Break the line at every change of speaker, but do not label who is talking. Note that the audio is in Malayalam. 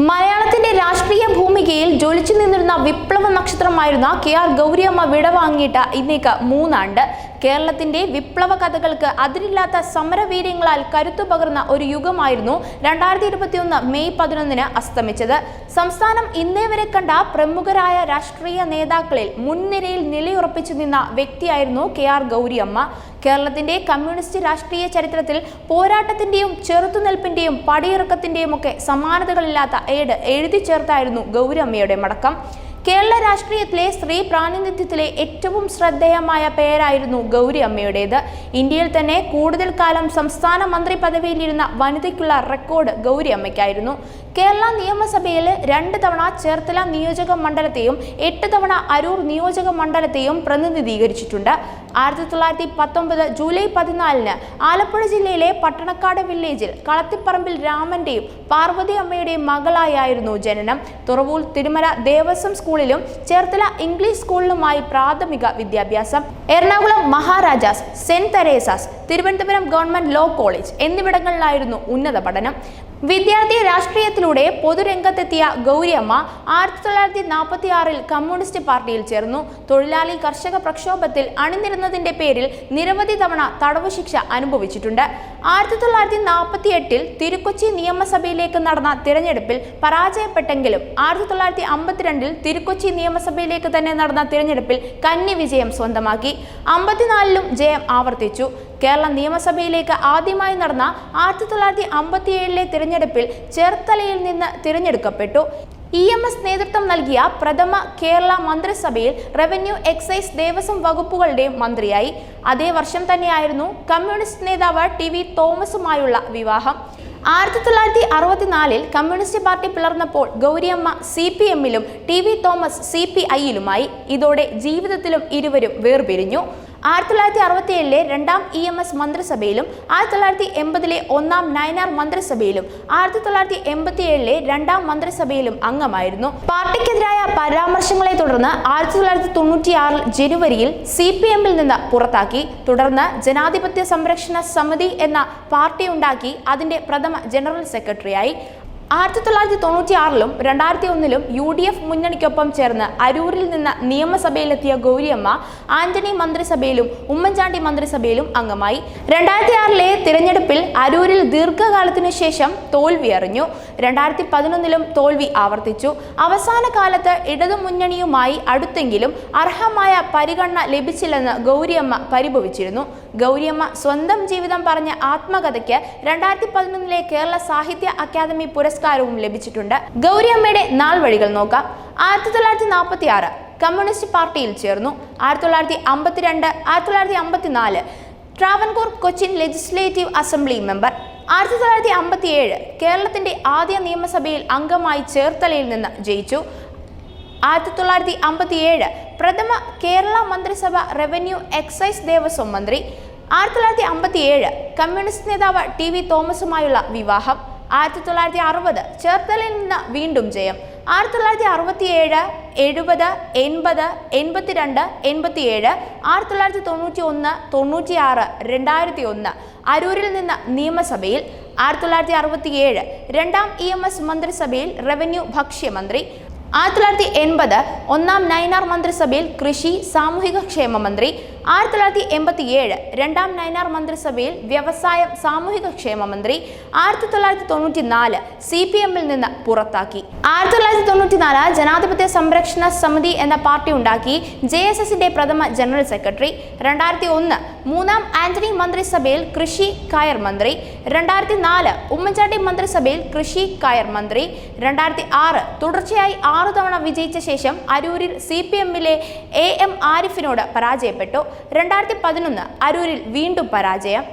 മലയാളത്തിന്റെ രാഷ്ട്രീയ ഭൂമികയിൽ ജ്വലിച്ചു നിന്നിരുന്ന വിപ്ലവ നക്ഷത്രമായിരുന്ന കെ.ആർ. ഗൗരിയമ്മ വിടവാങ്ങിയിട്ട് ഇന്നേക്ക് 3 ആണ്ട്. കേരളത്തിന്റെ വിപ്ലവ കഥകൾക്ക് അതിരില്ലാത്ത സമരവീര്യങ്ങളാൽ കരുത്തു പകർന്ന ഒരു യുഗമായിരുന്നു 2021 മെയ് 11 അസ്തമിച്ചത്. സംസ്ഥാനം ഇന്നേ വരെ കണ്ട പ്രമുഖരായ രാഷ്ട്രീയ നേതാക്കളിൽ മുൻനിരയിൽ നിലയുറപ്പിച്ചു നിന്ന വ്യക്തിയായിരുന്നു കെ.ആർ. ഗൗരിയമ്മ. കേരളത്തിന്റെ കമ്മ്യൂണിസ്റ്റ് രാഷ്ട്രീയ ചരിത്രത്തിൽ പോരാട്ടത്തിന്റെയും ചെറുത്തുനിൽപ്പിന്റെയും പടിയിറക്കത്തിന്റെയും ഒക്കെ സമാനതകളില്ലാത്ത ഏട് എഴുതി ചേർത്തായിരുന്നു ഗൗരിയമ്മയുടെ മടക്കം. കേരള രാഷ്ട്രീയത്തിലെ സ്ത്രീ പ്രാതിനിധ്യത്തിലെ ഏറ്റവും ശ്രദ്ധേയമായ പേരായിരുന്നു ഗൗരിയമ്മയുടേത്. ഇന്ത്യയിൽ തന്നെ കൂടുതൽ കാലം സംസ്ഥാന മന്ത്രി പദവിയിലിരുന്ന വനിതയ്ക്കുള്ള റെക്കോർഡ് ഗൗരിയമ്മയ്ക്കായിരുന്നു. കേരള നിയമസഭയിൽ 2 തവണ ചേർത്തല നിയോജക മണ്ഡലത്തെയും 8 തവണ അരൂർ നിയോജക മണ്ഡലത്തെയും പ്രതിനിധീകരിച്ചിട്ടുണ്ട്. 1919 ജൂലൈ 14 ആലപ്പുഴ ജില്ലയിലെ പട്ടണക്കാട് വില്ലേജിൽ കളത്തിപ്പറമ്പിൽ രാമന്റെയും പാർവതി അമ്മയുടെയും മകളായിരുന്നു ജനനം. തുറവൂർ തിരുമല ദേവസ്വം സ്കൂളിലും ചേർത്തല ഇംഗ്ലീഷ് സ്കൂളിലുമായി പ്രാഥമിക വിദ്യാഭ്യാസം. Ernakulam Maharajas, saint Teresa's, Thiruvananthapuram government law college എന്നിവിടങ്ങളിലായിരുന്നു ഉന്നത പഠനം. വിദ്യാർത്ഥി രാഷ്ട്രീയത്തിലൂടെ പൊതുരംഗത്തെത്തിയ ഗൗരിയമ്മ 1946 കമ്മ്യൂണിസ്റ്റ് പാർട്ടിയിൽ ചേർന്നു. തൊഴിലാളി കർഷക പ്രക്ഷോഭത്തിൽ അണിനിരുന്നതിന്റെ പേരിൽ നിരവധി തവണ തടവു ശിക്ഷ അനുഭവിച്ചിട്ടുണ്ട്. 1948 തിരുക്കൊച്ചി നിയമസഭയിലേക്ക് നടന്ന തിരഞ്ഞെടുപ്പിൽ പരാജയപ്പെട്ടെങ്കിലും 1952 തിരുക്കൊച്ചി നിയമസഭയിലേക്ക് തന്നെ നടന്ന തിരഞ്ഞെടുപ്പിൽ കന്നി വിജയം സ്വന്തമാക്കി. 54 ജയം ആവർത്തിച്ചു. കേരള നിയമസഭയിലേക്ക് ആദ്യമായി നടന്ന 1957 തിരഞ്ഞെടുപ്പിൽ ചേർത്തലയിൽ നിന്ന് തിരഞ്ഞെടുക്കപ്പെട്ടു. EMS നേതൃത്വം നൽകിയ പ്രഥമ കേരള മന്ത്രിസഭയിൽ റവന്യൂ, എക്സൈസ്, ദേവസ്വം വകുപ്പുകളുടെ മന്ത്രിയായി. അതേ വർഷം തന്നെയായിരുന്നു കമ്മ്യൂണിസ്റ്റ് നേതാവ് TV തോമസുമായുള്ള വിവാഹം. 1964 കമ്മ്യൂണിസ്റ്റ് പാർട്ടി പിളർന്നപ്പോൾ ഗൗരിയമ്മ CPM-ലും TV തോമസ് CPI-ലുമായി. ഇതോടെ ജീവിതത്തിലും ഇരുവരും വേർപിരിഞ്ഞു. 1967 2ാം EMS മന്ത്രിസഭയിലും 1980 1ാം നയനാർ മന്ത്രിസഭയിലും 1987 2ാം മന്ത്രിസഭയിലും അംഗമായിരുന്നു. പാർട്ടിക്കെതിരായ പരാമർശങ്ങളെ തുടർന്ന് 1996 ജനുവരിയിൽ CPM-ൽ നിന്ന് പുറത്താക്കി. തുടർന്ന് ജനാധിപത്യ സംരക്ഷണ സമിതി എന്ന പാർട്ടി ഉണ്ടാക്കി അതിന്റെ പ്രഥമ ജനറൽ സെക്രട്ടറിയായി. 1996 2001 UDF മുന്നണിക്കൊപ്പം ചേർന്ന് അരൂരിൽ നിന്ന് നിയമസഭയിലെത്തിയ ഗൗരിയമ്മ ആന്റണി മന്ത്രിസഭയിലും ഉമ്മൻചാണ്ടി മന്ത്രിസഭയിലും അംഗമായി. 2006 തിരഞ്ഞെടുപ്പിൽ അരൂരിൽ ദീർഘകാലത്തിനു ശേഷം തോൽവി അറിഞ്ഞു. 2011 തോൽവി ആവർത്തിച്ചു. അവസാന കാലത്ത് ഇടതുമുന്നണിയുമായി അടുത്തെങ്കിലും അർഹമായ പരിഗണന ലഭിച്ചില്ലെന്ന് ഗൗരിയമ്മ പരിഭവിച്ചിരുന്നു. ഗൗരിയമ്മ സ്വന്തം ജീവിതം പറഞ്ഞ ആത്മകഥയ്ക്ക് 2011 കേരള സാഹിത്യ അക്കാദമി പുരസ്കാരവും ലഭിച്ചിട്ടുണ്ട്. ഗൗരിയമ്മയുടെ നാൾ വഴികൾ നോക്കാം. 1946 കമ്മ്യൂണിസ്റ്റ് പാർട്ടിയിൽ ചേർന്നു. 1952 1954 Travancore Cochin legislative assembly member. 1957 കേരളത്തിന്റെ ആദ്യ നിയമസഭയിൽ അംഗമായി ചേർത്തലയിൽ നിന്ന് ജയിച്ചു. 1957 പ്രഥമ കേരള മന്ത്രിസഭ റവന്യൂ, എക്സൈസ്, ദേവസ്വം മന്ത്രി. 1957 കമ്മ്യൂണിസ്റ്റ് നേതാവ് TV തോമസുമായുള്ള വിവാഹം. 1960 ചേർത്തലയിൽ നിന്ന് വീണ്ടും ജയം. 1967 70 80 82 87 1991 96 2001 അരൂരിൽ നിന്ന് നിയമസഭയിൽ. 1967 2ാം EMS മന്ത്രിസഭയിൽ റവന്യൂ, ഭക്ഷ്യമന്ത്രി. 1980 1ാം നയനാർ മന്ത്രിസഭയിൽ കൃഷി, സാമൂഹിക ക്ഷേമ മന്ത്രി. 1987 2ാം നയനാർ മന്ത്രിസഭയിൽ വ്യവസായം, സാമൂഹിക ക്ഷേമ മന്ത്രി. 1994 CPM-ൽ നിന്ന് പുറത്താക്കി. 1994 ജനാധിപത്യ സംരക്ഷണ സമിതി എന്ന പാർട്ടി ഉണ്ടാക്കി. JSS-ന്റെ പ്രഥമ ജനറൽ സെക്രട്ടറി. 2001 3ാം ആന്റണി മന്ത്രിസഭയിൽ കൃഷി, കയർ മന്ത്രി. 2004 ഉമ്മൻചാണ്ടി മന്ത്രിസഭയിൽ കൃഷി, കയർ മന്ത്രി. 2006 തുടർച്ചയായി 6 തവണ വിജയിച്ച ശേഷം അരൂരിൽ CPM-ലെ AM ആരിഫിനോട് പരാജയപ്പെട്ടു. 2011 അരൂരിൽ വീണ്ടും പരാജയം.